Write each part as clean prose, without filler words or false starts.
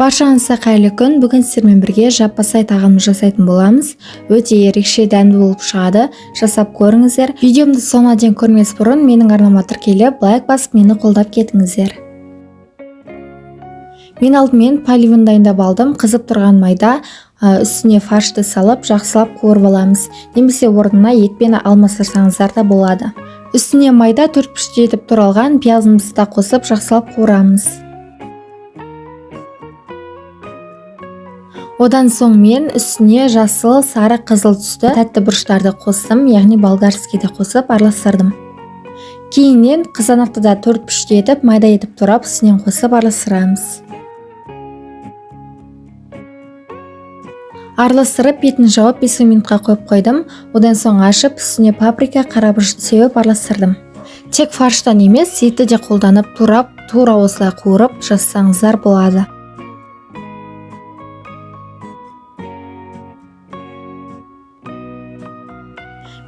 Баршаңызға қайырлы күн. Бүгін сіздермен бірге жаппасай тағамды жасайтын боламыз. Өте ерекше дәмді болып шығады. Жасап көріңіздер. Видеомды соңына дейін көрмес бұрын менің арнама тіркеліп, лайк басып мені қолдап кетіңіздер. Мен алдымен поливын дайындап алдым. Қызып тұрған майда үстіне фаршты салып, жақсылап қуырып аламыз. Немесе орнына етпен алмастырсаңыздар да болады. Үстіне майда 4 піште етіп туралған пиязымызды да қосып, жақсылап қуырамыз. Одан соң мен үстіне жасыл, сары, қызыл түсті тәтті бұрыштарды қостым, яғни болгарскийді қосып араластырдым. Кейіннен қызанақты да 4 піште етіп, майда етіп турап, үстінен қосып араластырамыз. Араластырып, бетін жауып 5 минутқа қойып қойдым. Одан соң ашып, үстіне паприка, қарабұрышты сеуіп араластырдым. Тек фарштан емес, етті де қолданып турап, тура осылай қуырып жасасаңыздар болады.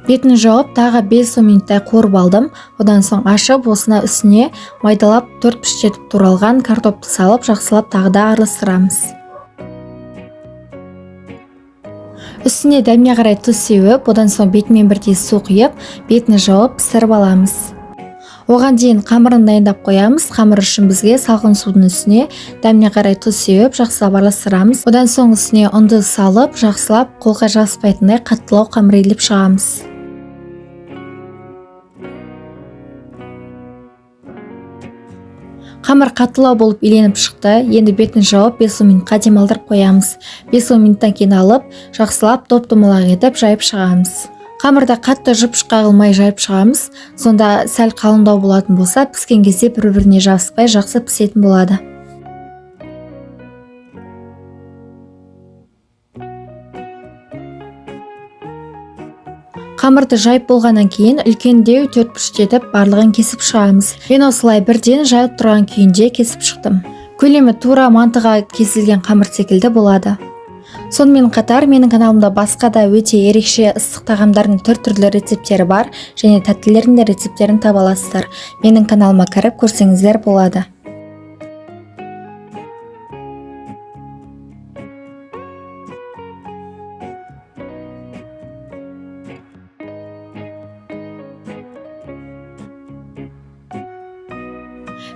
Бетін жауып, тағы 5 минуттай қуырып алдым. Одан соң ашып, осына үстіне майдалап 4 піште етіп туралған картопты салып, жақсылап тағы да араластырамыз. Үстіне дәміне қарай тұз сеуіп, одан соң бетімен бірдей су құйып, бетін жауып пісіріп аламыз. Оған дейін қамырын дайындап қоямыз. Қамыр үшін бізге салқын судың үстіне дәміне қарай тұз сеуіп, жақсылап араластырамыз. Одан соң үстіне ұнды салып, жақсылап қолға жаспайтындай қаттылау қамыр еліп шығамыз. Қамыр қаттылау болып иленіп шықты. Енді бетін жауып 5 минутқа демалдырып қоямыз. 5 минуттан кейін алып, жақсылап топ-томалақ етіп жайып шығамыз. Қамырда қатты жұп-жұқа қылмай жайып шығамыз. Сонда сәл қалыңдау болатын болса, піскен кезде бір-біріне жабыспай жақсы пісетін болады. Қамырды жайып болғаннан кейін үлкендеу 4 піште етіп барлығын кесіп шығамыз. Мен осылай бірден жайып тұрған күйінде кесіп шықтым. Көлемі тура мантыға кесілген қамыр секілді болады. Сонымен қатар менің каналымда басқа да өте ерекше ыстық тағамдардың түрлі рецептері бар, және тәттілердің де рецептерін таба аласыздар. Менің каналыма кіріп көрсеңіздер болады.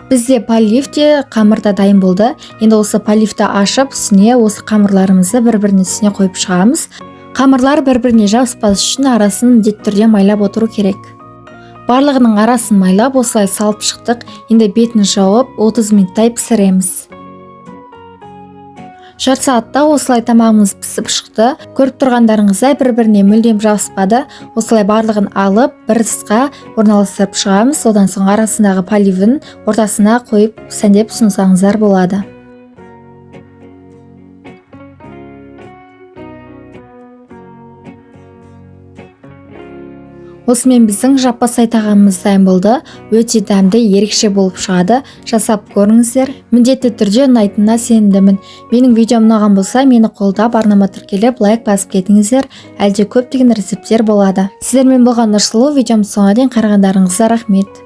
Бізде полив те қамыр да дайын болды. Енді осы поливті ашып, үстіне осы қамырларымызды бір-бірінің үстіне қойып шығамыз. Қамырлар бір-біріне жабыспас үшін арасын міндетті түрде майлап отыру керек. Барлығының арасын майлап осылай салып шықтық. Енді бетін жауып 30 минуттай пісіреміз. Жарты сағатта осылай тамағымыз пісіп шықты. Көріп тұрғандарыңыздай бір-біріне мүлдем жабыспады. Осылай барлығын алып, бір ыдысқа орналастырып шығамыз. Одан соң арасындағы поливін ортасына қойып сәндеп ұсынсаңыздар болады. Осымен біздің жаппасай тағамымыз дайын болды. Өте дәмді, ерекше болып шығады. Жасап көріңіздер. Міндетті түрде ұнайтынына сенімдімін. Менің видеом ұнаған болса, мені қолдап, арнама тіркеліп, лайк басып кетіңіздер. Әлде көптеген рецепттер болады. Сіздермен болған Нұрсұлу. Видеомды соңына дейін қарағандарыңызға рахмет.